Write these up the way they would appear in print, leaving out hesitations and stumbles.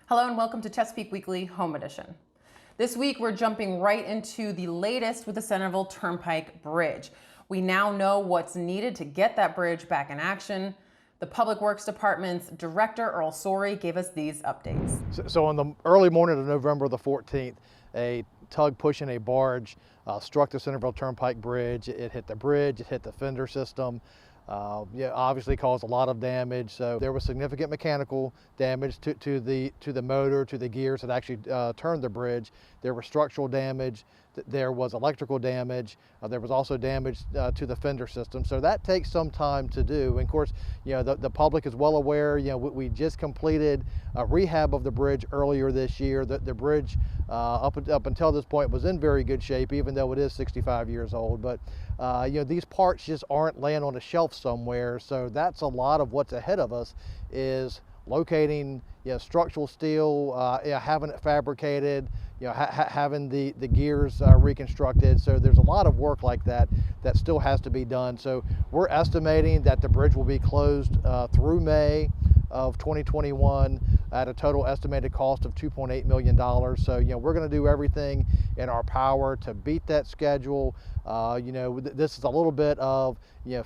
Hello and welcome to Chesapeake Weekly Home Edition. This week we're jumping right into the latest with the Centerville Turnpike Bridge. We now know what's needed to get that bridge back in action. The Public Works Department's Director Earl Sorey gave us these updates. So on the early morning of November the 14th, a tug pushing a barge struck the Centerville Turnpike Bridge. It hit the bridge, it hit the fender system. Obviously caused a lot of damage. So there was significant mechanical damage to the motor, to the gears that actually turned the bridge. There was structural damage. There was electrical damage. There was also damage to the fender system. So that takes some time to do. And of course, the public is well aware. We just completed a rehab of the bridge earlier this year. The bridge up until this point was in very good shape, even though it is 65 years old. But these parts just aren't laying on a shelf somewhere. So that's a lot of what's ahead of us, is locating structural steel, having it fabricated, having the gears reconstructed. So there's a lot of work like that still has to be done. So we're estimating that the bridge will be closed through May of 2021 at a total estimated cost of $2.8 million. So we're going to do everything in our power to beat that schedule. This is a little bit of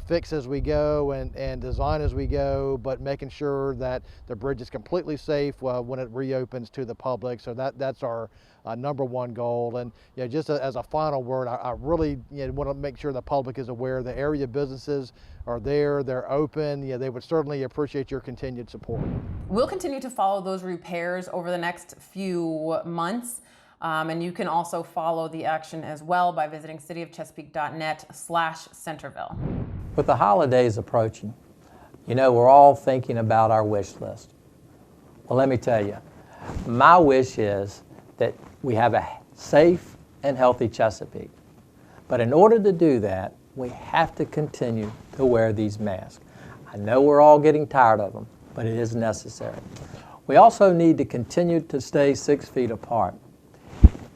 fix as we go and design as we go, but making sure that the bridge is completely safe when it reopens to the public. So that's our number one goal. And just as a final word, I really want to make sure the public is aware the area businesses are there, they're open. They would certainly appreciate your continued support. We'll continue to follow those repairs over the next few months. And you can also follow the action as well by visiting cityofchesapeake.net/Centerville. With the holidays approaching, we're all thinking about our wish list. Well, let me tell you, my wish is that we have a safe and healthy Chesapeake. But in order to do that, we have to continue to wear these masks. I know we're all getting tired of them, but it is necessary. We also need to continue to stay 6 feet apart.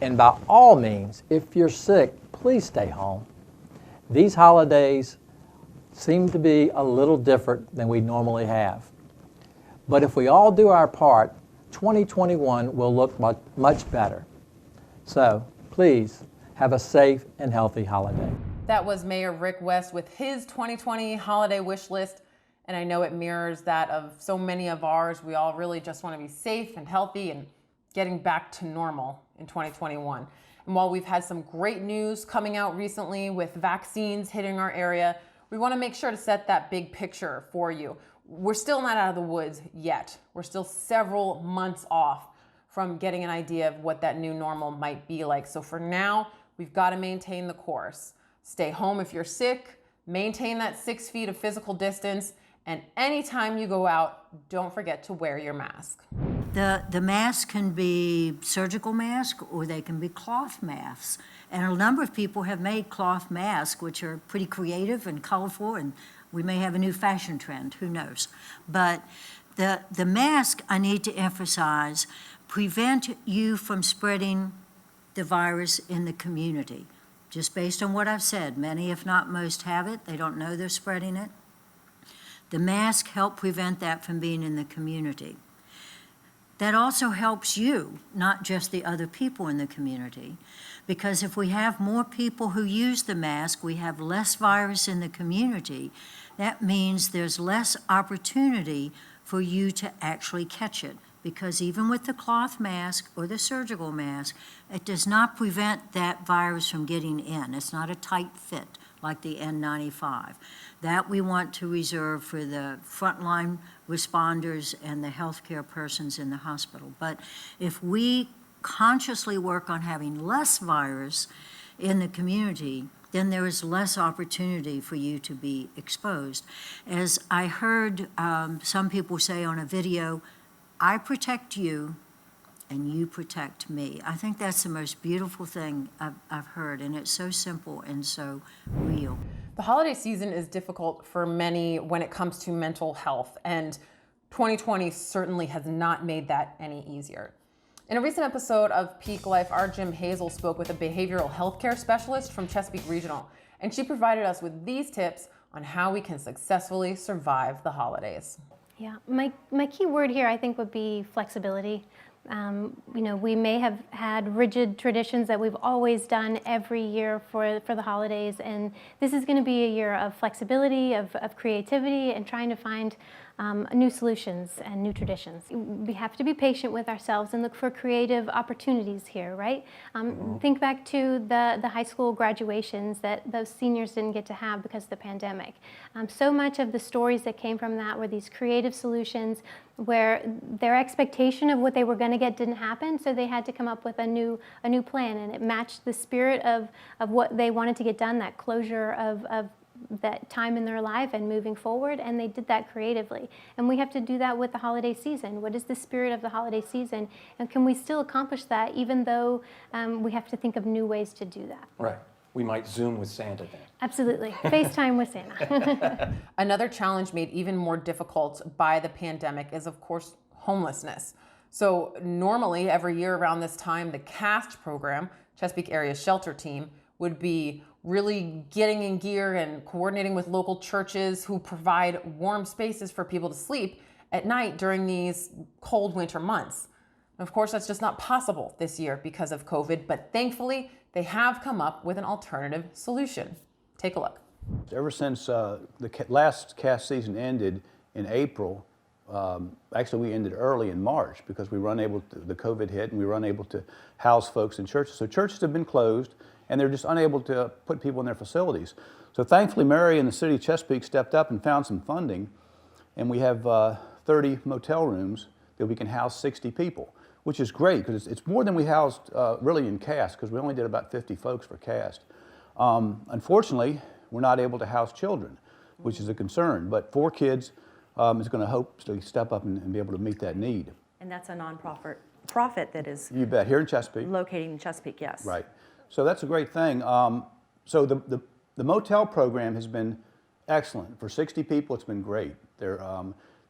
And by all means, if you're sick, please stay home. These holidays seem to be a little different than we normally have. But if we all do our part, 2021 will look much better. So please have a safe and healthy holiday. That was Mayor Rick West with his 2020 holiday wish list. And I know it mirrors that of so many of ours. We all really just want to be safe and healthy and getting back to normal in 2021. And while we've had some great news coming out recently with vaccines hitting our area, we want to make sure to set that big picture for you. We're still not out of the woods yet. We're still several months off from getting an idea of what that new normal might be like. So for now, we've got to maintain the course. Stay home if you're sick, maintain that 6 feet of physical distance, and anytime you go out, don't forget to wear your mask. The mask can be surgical mask or they can be cloth masks. And a number of people have made cloth masks, which are pretty creative and colorful, and we may have a new fashion trend, who knows. But the mask, I need to emphasize, prevent you from spreading the virus in the community. Just based on what I've said, many, if not most, have it. They don't know they're spreading it. The mask help prevent that from being in the community. That also helps you, not just the other people in the community, because if we have more people who use the mask, we have less virus in the community. That means there's less opportunity for you to actually catch it, because even with the cloth mask or the surgical mask, it does not prevent that virus from getting in. It's not a tight fit like the N95. That we want to reserve for the frontline responders and the healthcare persons in the hospital. But if we consciously work on having less virus in the community, then there is less opportunity for you to be exposed. As I heard some people say on a video, I protect you and you protect me. I think that's the most beautiful thing I've heard, and it's so simple and so real. The holiday season is difficult for many when it comes to mental health, and 2020 certainly has not made that any easier. In a recent episode of Peak Life, our Jim Hazel spoke with a behavioral health care specialist from Chesapeake Regional, and she provided us with these tips on how we can successfully survive the holidays. Yeah, my key word here I think would be flexibility. We may have had rigid traditions that we've always done every year for the holidays, and this is going to be a year of flexibility, of creativity, and trying to find new solutions and new traditions. We have to be patient with ourselves and look for creative opportunities here, right? Think back to the high school graduations that those seniors didn't get to have because of the pandemic. So much of the stories that came from that were these creative solutions where their expectation of what they were going to get didn't happen, so they had to come up with a new plan, and it matched the spirit of what they wanted to get done, that closure of that time in their life and moving forward, and they did that creatively. And we have to do that with the holiday season. What is the spirit of the holiday season, and can we still accomplish that even though we have to think of new ways to do that? Right. We might Zoom with Santa then. Absolutely. FaceTime with Santa. Another challenge made even more difficult by the pandemic is, of course, homelessness. So normally every year around this time, the CAST program, Chesapeake Area Shelter Team, would be really getting in gear and coordinating with local churches who provide warm spaces for people to sleep at night during these cold winter months. Of course, that's just not possible this year because of COVID, but thankfully they have come up with an alternative solution. Take a look. Ever since the last cast season ended in April, actually we ended early in March because we were unable to, the COVID hit, and we were unable to house folks in churches. So churches have been closed, and they're just unable to put people in their facilities. So thankfully, Mary and the city of Chesapeake stepped up and found some funding, and we have 30 motel rooms that we can house 60 people, which is great because it's more than we housed really in CAST, because we only did about 50 folks for CAST. Unfortunately, we're not able to house children, which is a concern, but 4 kids is going to hope to step up and be able to meet that need. And that's a nonprofit that is You bet, here in Chesapeake. located in Chesapeake, yes. Right. So that's a great thing. So the motel program has been excellent. For 60 people, it's been great. They're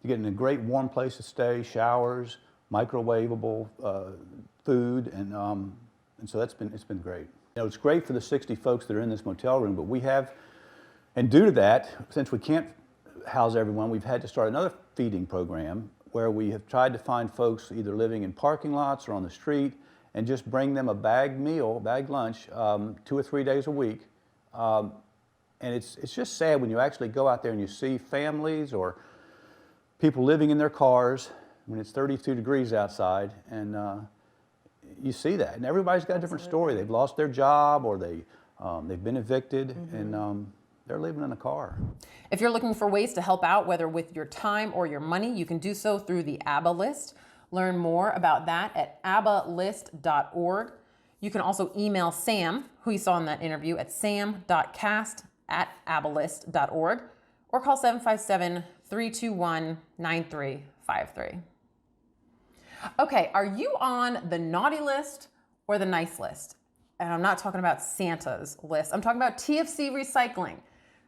getting a great warm place to stay, showers, microwavable food, and so it's been great. It's great for the 60 folks that are in this motel room, but we have, and due to that, since we can't house everyone, we've had to start another feeding program where we have tried to find folks either living in parking lots or on the street and just bring them a bagged meal, bagged lunch, 2 or 3 days a week. And it's just sad when you actually go out there and you see families or people living in their cars when it's 32 degrees outside, and you see that. And everybody's got a different story. They've lost their job, or they've been evicted, and they're living in a car. If you're looking for ways to help out, whether with your time or your money, you can do so through the ABBA list. Learn more about that at abbalist.org. You can also email Sam, who you saw in that interview, at sam.cast@abbalist.org, or call 757-321-9353. Okay, are you on the naughty list or the nice list? And I'm not talking about Santa's list. I'm talking about TFC recycling.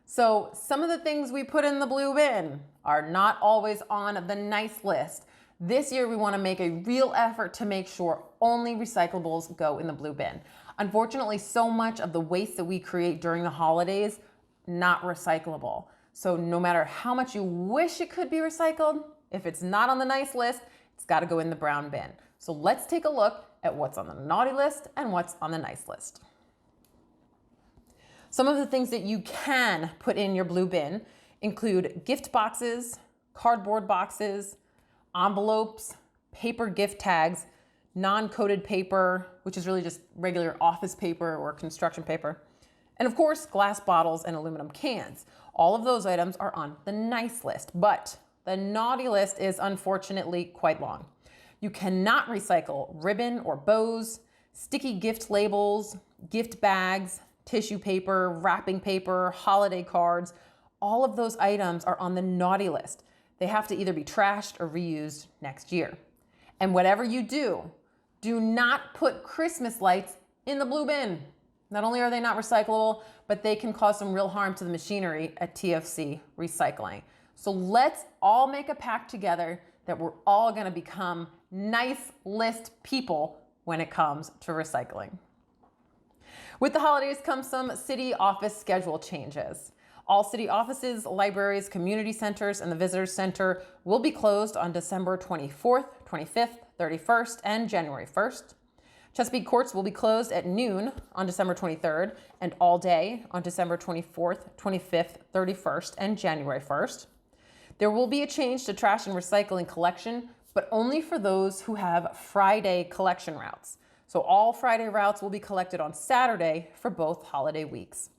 So some of the things we put in the blue bin are not always on the nice list. This year, we want to make a real effort to make sure only recyclables go in the blue bin. Unfortunately, so much of the waste that we create during the holidays, not recyclable. So no matter how much you wish it could be recycled, if it's not on the nice list, it's got to go in the brown bin. So let's take a look at what's on the naughty list and what's on the nice list. Some of the things that you can put in your blue bin include gift boxes, cardboard boxes, envelopes, paper gift tags, non-coated paper, which is really just regular office paper or construction paper, and of course, glass bottles and aluminum cans. All of those items are on the nice list, but the naughty list is unfortunately quite long. You cannot recycle ribbon or bows, sticky gift labels, gift bags, tissue paper, wrapping paper, holiday cards. All of those items are on the naughty list. They have to either be trashed or reused next year. And whatever you do, do not put Christmas lights in the blue bin. Not only are they not recyclable, but they can cause some real harm to the machinery at TFC Recycling. So let's all make a pact together that we're all gonna become nice list people when it comes to recycling. With the holidays come some city office schedule changes. All city offices, libraries, community centers, and the visitor center will be closed on December 24th, 25th, 31st, and January 1st. Chesapeake courts will be closed at noon on December 23rd and all day on December 24th, 25th, 31st, and January 1st. There will be a change to trash and recycling collection, but only for those who have Friday collection routes. So all Friday routes will be collected on Saturday for both holiday weeks.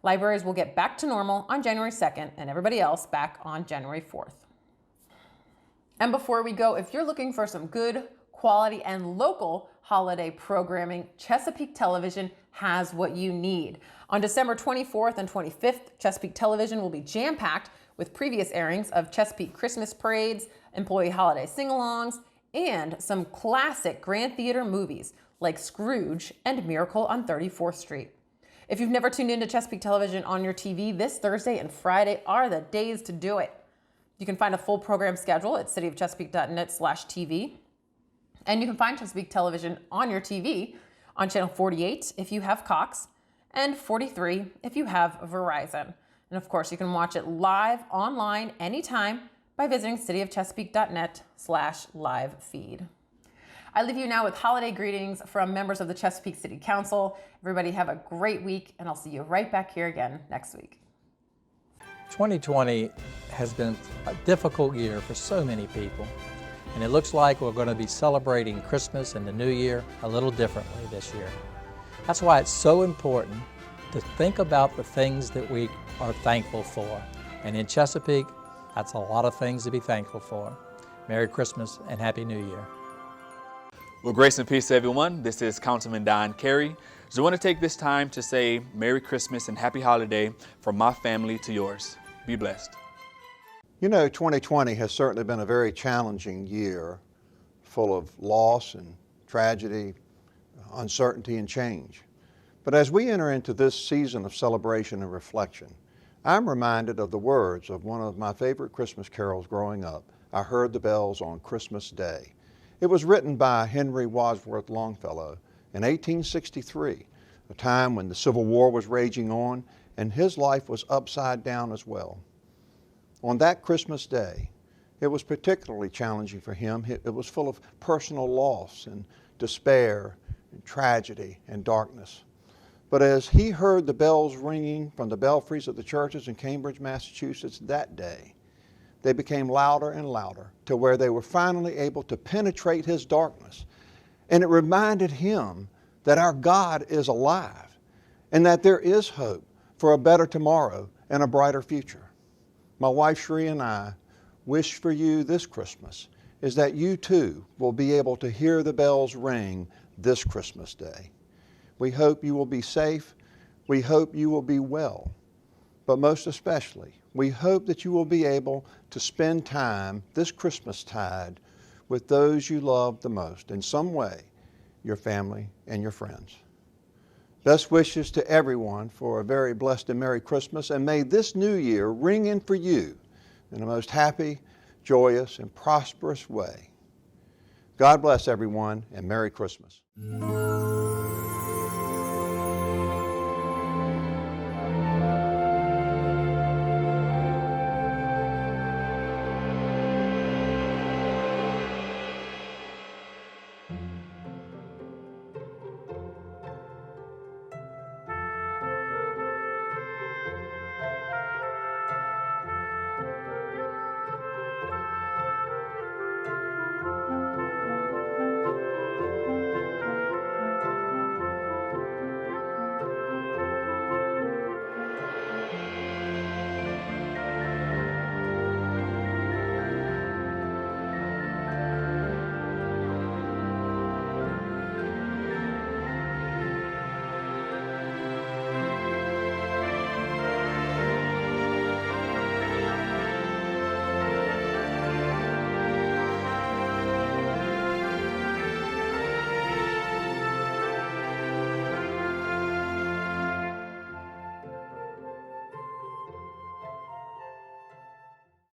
Libraries will get back to normal on January 2nd and everybody else back on January 4th. And before we go, if you're looking for some good quality and local holiday programming, Chesapeake Television has what you need. On December 24th and 25th, Chesapeake Television will be jam-packed with previous airings of Chesapeake Christmas parades, employee holiday sing-alongs, and some classic Grand Theater movies like Scrooge and Miracle on 34th Street. If you've never tuned into Chesapeake Television on your TV, this Thursday and Friday are the days to do it. You can find a full program schedule at cityofchesapeake.net/TV. And you can find Chesapeake Television on your TV on channel 48 if you have Cox and 43 if you have Verizon. And of course, you can watch it live online anytime by visiting cityofchesapeake.net/live feed. I leave you now with holiday greetings from members of the Chesapeake City Council. Everybody have a great week, and I'll see you right back here again next week. 2020 has been a difficult year for so many people, and it looks like we're going to be celebrating Christmas and the New Year a little differently this year. That's why it's so important to think about the things that we are thankful for. And in Chesapeake, that's a lot of things to be thankful for. Merry Christmas and Happy New Year. Well, grace and peace to everyone. This is Councilman Don Carey. So I want to take this time to say Merry Christmas and Happy Holiday from my family to yours. Be blessed. You know, 2020 has certainly been a very challenging year, full of loss and tragedy, uncertainty and change. But as we enter into this season of celebration and reflection, I'm reminded of the words of one of my favorite Christmas carols growing up, I Heard the Bells on Christmas Day. It was written by Henry Wadsworth Longfellow in 1863, a time when the Civil War was raging on and his life was upside down as well. On that Christmas day, it was particularly challenging for him. It was full of personal loss and despair and tragedy and darkness. But as he heard the bells ringing from the belfries of the churches in Cambridge, Massachusetts that day, they became louder and louder to where they were finally able to penetrate his darkness. And it reminded him that our God is alive and that there is hope for a better tomorrow and a brighter future. My wife Sheree and I wish for you this Christmas is that you too will be able to hear the bells ring this Christmas day. We hope you will be safe. We hope you will be well. But most especially, we hope that you will be able to spend time this Christmastide with those you love the most in some way, your family and your friends. Best wishes to everyone for a very blessed and Merry Christmas, and may this new year ring in for you in the most happy, joyous, and prosperous way. God bless everyone, and Merry Christmas.